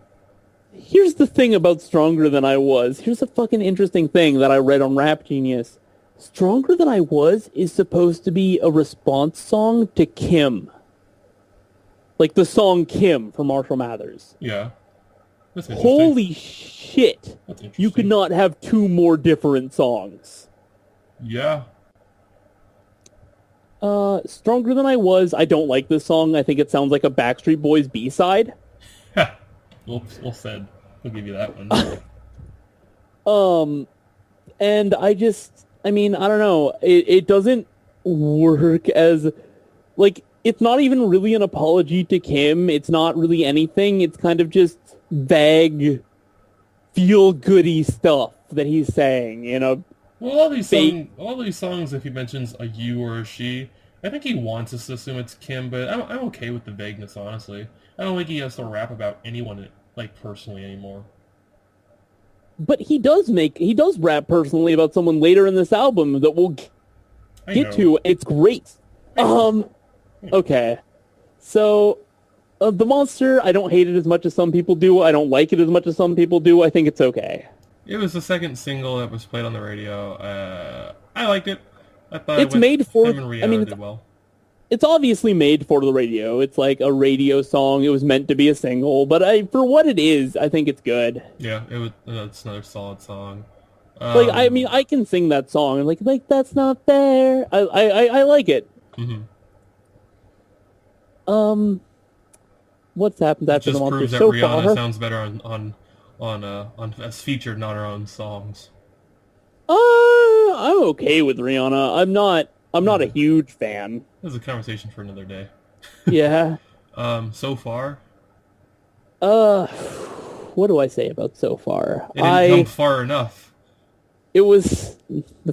Here's the thing about Stronger Than I Was. Here's a fucking interesting thing that I read on Rap Genius. Stronger Than I Was is supposed to be a response song to Kim. Like the song Kim from Marshall Mathers. Yeah. That's interesting. Holy shit. That's interesting. You could not have two more different songs. Yeah. Stronger Than I Was, I don't like this song. I think it sounds like a Backstreet Boys B-side. Well said. We'll give you that one. And I mean, I don't know. It doesn't work as, like, it's not even really an apology to Kim. It's not really anything. It's kind of just vague, feel-goody stuff that he's saying, you know? Well, all these songs, if he mentions a you or a she, I think he wants us to assume it's Kim, but I'm okay with the vagueness, honestly. I don't think he has to rap about anyone, like, personally anymore. But he does rap personally about someone later in this album that we'll get to. It's great. Okay. So, The Monster, I don't hate it as much as some people do. I don't like it as much as some people do. I think it's okay. It was the second single that was played on the radio. I liked it. I thought it's made for. him and Rihanna did well. It's obviously made for the radio. It's like a radio song. It was meant to be a single, but for what it is, I think it's good. Yeah, it's another solid song. Like, I mean, I can sing that song, and like that's not fair. I like it. Mm-hmm. What's happened after The Monster? Just proves that Rihanna sounds better on as featured, not her own songs. I'm okay with Rihanna. I'm not a huge fan. This is a conversation for another day. Yeah. So far? What do I say about So Far? It didn't come far enough. That's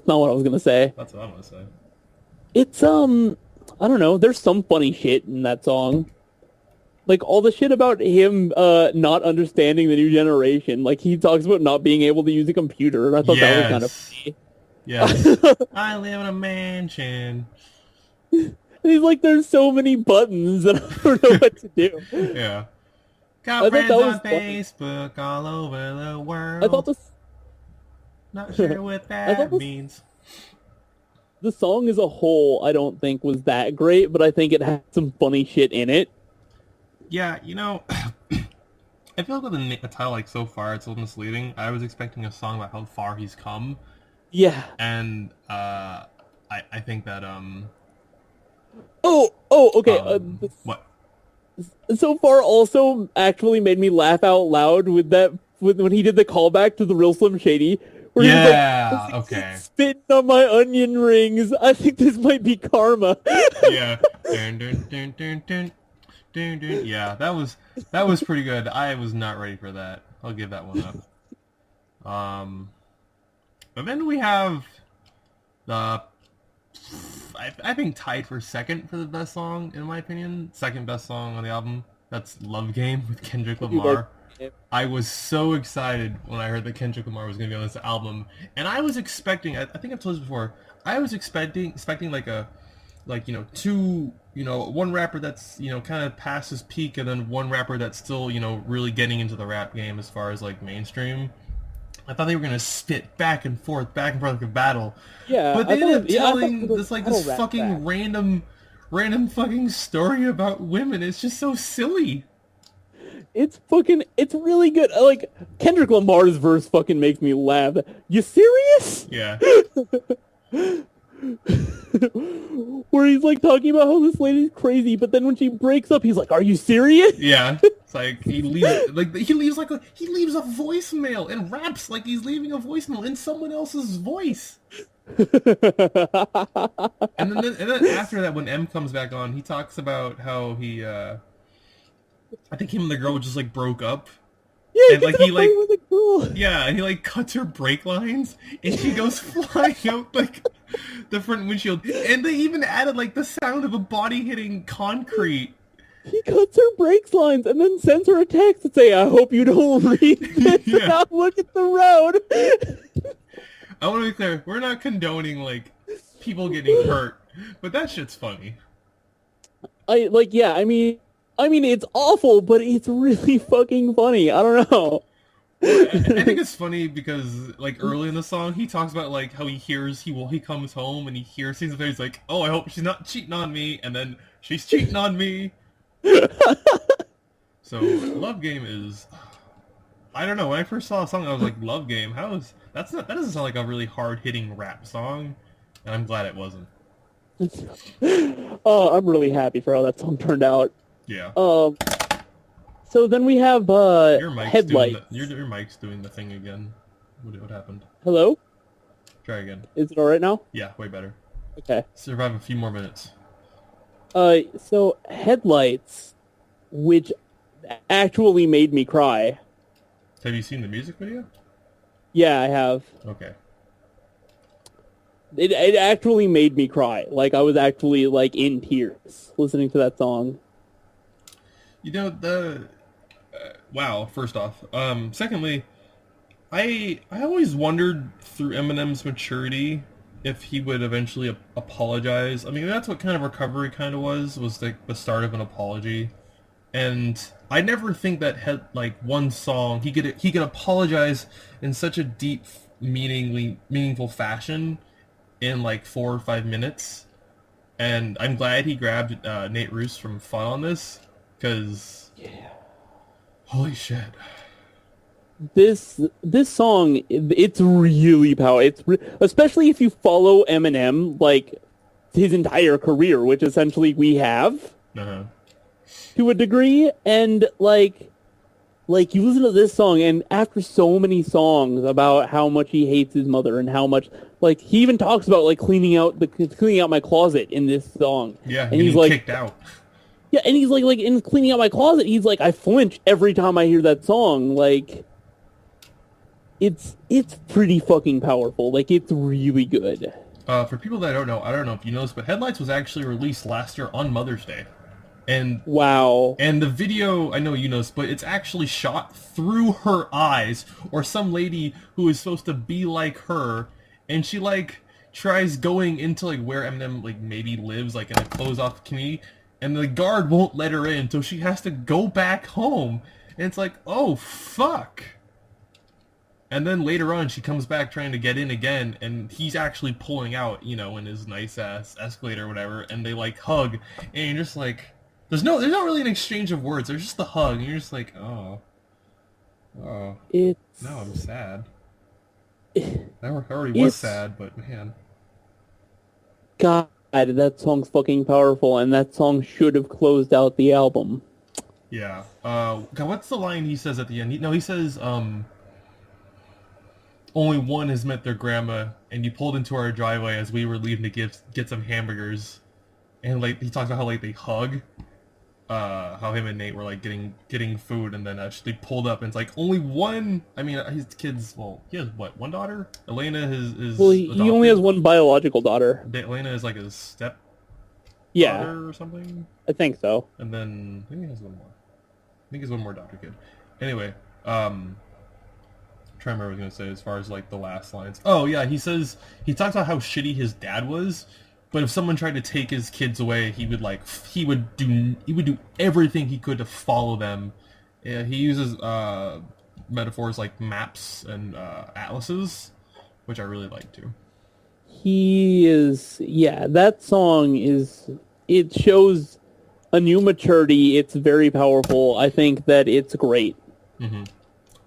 not what I was gonna say. That's what I'm gonna say. It's, I don't know, there's some funny shit in that song. Like, all the shit about him not understanding the new generation. Like, he talks about not being able to use a computer, and I thought that was kind of funny. Yeah. I live in a mansion. And he's like, there's so many buttons, and I don't know what to do. Yeah. Got friends on Facebook all over the world. I thought Not sure what that means. The song as a whole, I don't think was that great, but I think it had some funny shit in it. Yeah, you know, I feel like with a title like So Far, it's a little misleading. I was expecting a song about how far he's come. Yeah. And I think that okay. What? So Far also actually made me laugh out loud when he did the callback to the Real Slim Shady. Where he was like, okay. Spitting on my onion rings. I think this might be karma. Yeah. Dun, dun, dun, dun, dun. Yeah, that was pretty good. I was not ready for that. I'll give that one up. But then we have Uh, I think tied for second for the best song, in my opinion. Second best song on the album. That's Love Game with Kendrick Lamar. I was so excited when I heard that Kendrick Lamar was going to be on this album. And I was expecting, I think I've told this before, I was expecting like one rapper that's, kind of past his peak, and then one rapper that's still, really getting into the rap game as far as, like, mainstream. I thought they were gonna spit back and forth like a battle. Yeah, but they ended up telling this fucking random fucking story about women. It's just so silly. It's really good. Like, Kendrick Lamar's verse fucking makes me laugh. You serious? Yeah. Where he's like talking about how this lady's crazy, but then when she breaks up, he's like, "Are you serious?" Yeah. It's like he leaves a voicemail and raps like he's leaving a voicemail in someone else's voice. and then after that, when M comes back on, he talks about how he I think him and the girl just like broke up. Yeah, and like he like with a girl. Yeah, and he like cuts her brake lines and she goes flying out like the front windshield. And they even added like the sound of a body hitting concrete. He cuts her brakes lines and then sends her a text to say, "I hope you don't read this and I'll look at the road." I want to be clear, we're not condoning like people getting hurt, but that shit's funny. I mean, it's awful, but it's really fucking funny. I don't know. I think it's funny because, like, early in the song, he talks about, like, how he comes home and he hears things, and he's like, "Oh, I hope she's not cheating on me," and then she's cheating on me. So, Love Game is... I don't know, when I first saw a song, I was like, Love Game? That doesn't sound like a really hard-hitting rap song, and I'm glad it wasn't. Oh, I'm really happy for how that song turned out. Yeah. So then we have Headlights. Your mic's doing the thing again. What happened? Hello? Try again. Is it alright now? Yeah, way better. Okay. Survive a few more minutes. So Headlights, which actually made me cry. Have you seen the music video? Yeah, I have. Okay. It actually made me cry. Like, I was actually, like, in tears listening to that song. Wow, first off. Secondly, I always wondered through Eminem's maturity if he would eventually apologize. I mean, that's what kind of recovery kind of was like the start of an apology. And I never think that one song he could apologize in such a deep, meaningful fashion in like 4 or 5 minutes. And I'm glad he grabbed Nate Roos from Fun on this, because holy shit. This song, it's really powerful. Especially if you follow Eminem, like, his entire career, which essentially we have to a degree, and like you listen to this song, and after so many songs about how much he hates his mother and how much, like, he even talks about like cleaning out my closet in this song. Yeah, and he's like kicked out. Yeah, and he's like in cleaning out my closet, he's like, I flinch every time I hear that song. Like, it's pretty fucking powerful. Like, it's really good. For people that don't know, I don't know if you know this, but Headlights was actually released last year on Mother's Day. And wow. And the video, I know you know this, but it's actually shot through her eyes, or some lady who is supposed to be like her, and she like tries going into like where Eminem like maybe lives, like in a closed-off community, and the guard won't let her in, so she has to go back home. And it's like, oh fuck. And then later on, she comes back trying to get in again, and he's actually pulling out, in his nice ass Escalade or whatever, and they like hug, and you're just like, there's not really an exchange of words. There's just the hug, and you're just like, oh, now I'm sad. I already was sad, but man, God, that song's fucking powerful, and that song should have closed out the album. Yeah. God, what's the line he says at the end? He says, only one has met their grandma, and you pulled into our driveway as we were leaving to get some hamburgers. And like he talks about how like they hug. how him and Nate were like getting food, and then actually pulled up, and it's like only one. I mean, his kids. Well, he has what, one daughter? Elena is. Well, he only has one biological daughter. Elena is like his step. Yeah. Daughter or something. I think so. And then I think he has one more. I think he has one more daughter kid. Anyway, I'm trying to remember what I was gonna say as far as like the last lines. Oh yeah, he talks about how shitty his dad was. But if someone tried to take his kids away, he would do everything he could to follow them. Yeah, he uses metaphors like maps and atlases, which I really like too. That song it shows a new maturity. It's very powerful. I think that it's great. Mm-hmm.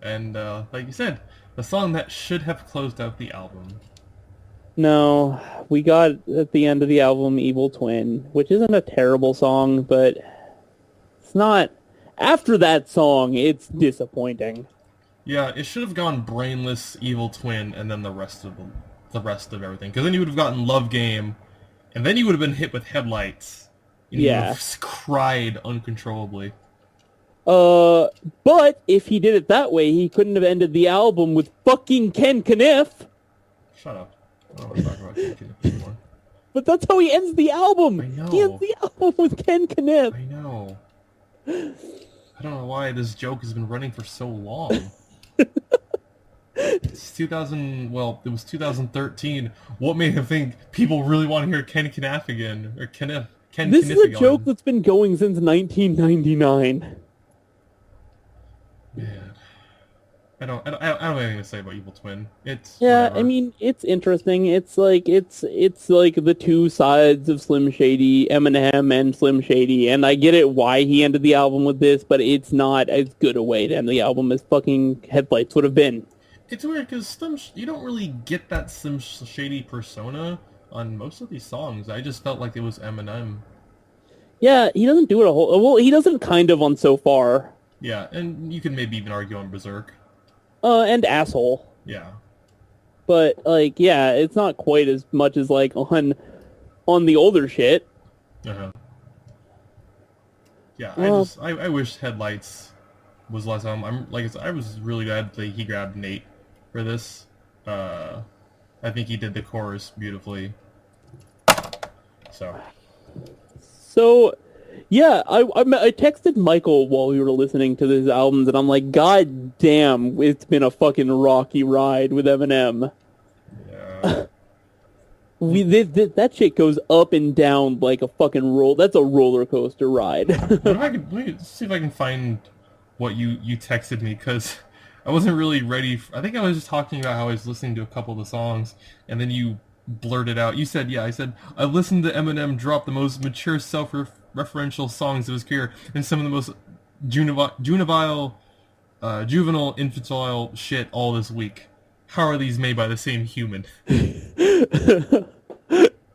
And like you said, the song that should have closed out the album. No, we got at the end of the album Evil Twin, which isn't a terrible song, but it's not. After that song, it's disappointing. Yeah, it should have gone Brainless, Evil Twin, and then the rest of everything. Because then you would have gotten Love Game, and then you would have been hit with Headlights. And you would have cried uncontrollably. But if he did it that way, he couldn't have ended the album with fucking Ken Kniff. Shut up. I don't want to talk about Ken Kniff anymore. But that's how he ends the album. I know. He ends the album with Ken Kniff. I know. I don't know why this joke has been running for so long. It's 2000. Well, it was 2013. What made him think people really want to hear Ken Kniff again, or Ken This Kniff is a again? joke that's been going since 1999. Man. I don't have anything to say about Evil Twin. It's I mean, it's interesting. It's like the two sides of Slim Shady, Eminem and Slim Shady, and I get it why he ended the album with this, but it's not as good a way to end the album as fucking Headlights would have been. It's weird because you don't really get that Slim Shady persona on most of these songs. I just felt like it was Eminem. Yeah, he doesn't do it a whole. Well, he doesn't kind of on So Far. Yeah, and you can maybe even argue on Berserk. And Asshole. Yeah. But it's not quite as much as like on the older shit. Uh-huh. Yeah, Well, I wish Headlights was less. I'm like I was really glad that he grabbed Nate for this. I think he did the chorus beautifully. So yeah, I texted Michael while we were listening to these albums, and I'm like, God damn, it's been a fucking rocky ride with Eminem. yeah. That shit goes up and down like a fucking roll. That's a roller coaster ride. Let me see if I can find what you texted me, because I wasn't really ready. I think I was just talking about how I was listening to a couple of the songs, and then you blurted out. You said, I said, I listened to Eminem drop the most mature self-referential songs of his career and some of the most juvenile, infantile shit all this week. How are these made by the same human?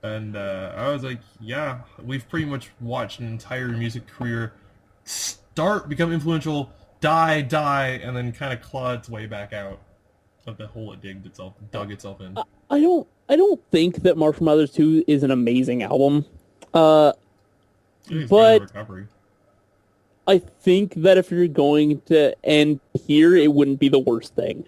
And I was like, yeah, we've pretty much watched an entire music career become influential, die, and then kind of claw its way back out of the hole it dug itself in. I don't think that March from Others 2 is an amazing album. But Recovery. I think that if you're going to end here, it wouldn't be the worst thing.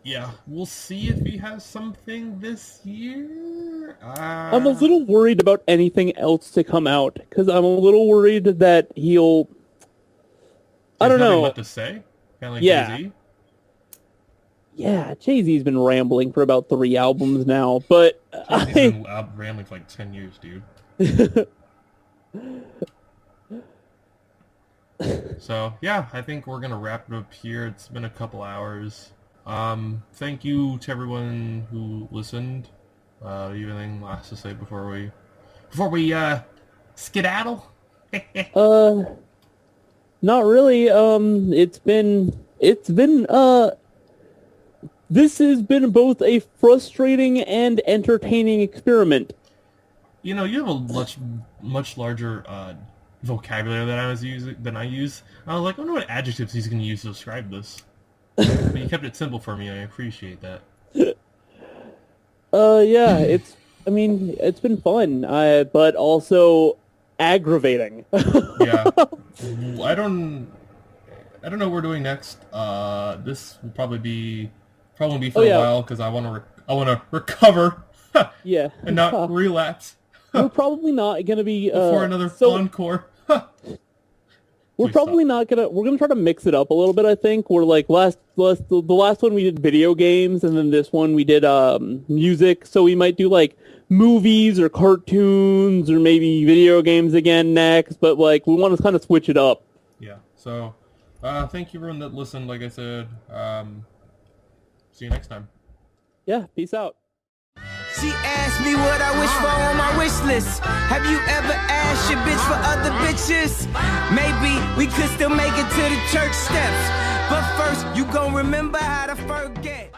Yeah, we'll see if he has something this year. I'm a little worried about anything else to come out, because I'm a little worried that he'll... I don't know. What to say? Kind of like Yeah. Jay-Z? Yeah, Jay-Z's been rambling for about 3 albums now, but... He's been rambling for like 10 years, dude. So, yeah, I think we're going to wrap it up here. It's been a couple hours. Thank you to everyone who listened. Do you have anything last to say before we skedaddle? Not really. This has been both a frustrating and entertaining experiment. You know, you have a much larger vocabulary than I use. I was like, I wonder what adjectives he's going to use to describe this. But you kept it simple for me. I appreciate that. Yeah, it's been fun. But also, aggravating. Yeah. I don't know what we're doing next. This will probably be for a while because I want to recover. Yeah. And not relapse. We're probably not going to be For another encore. We're probably not gonna. We're gonna try to mix it up a little bit. I think we're like the last one we did video games, and then this one we did music. So we might do like movies or cartoons or maybe video games again next. But like we want to kind of switch it up. Yeah. So thank you everyone that listened. Like I said, see you next time. Yeah. Peace out. She asked me what I wish for on my wish list. Have you ever asked your bitch for other bitches? Maybe we could still make it to the church steps. But first, you gon' remember how to forget.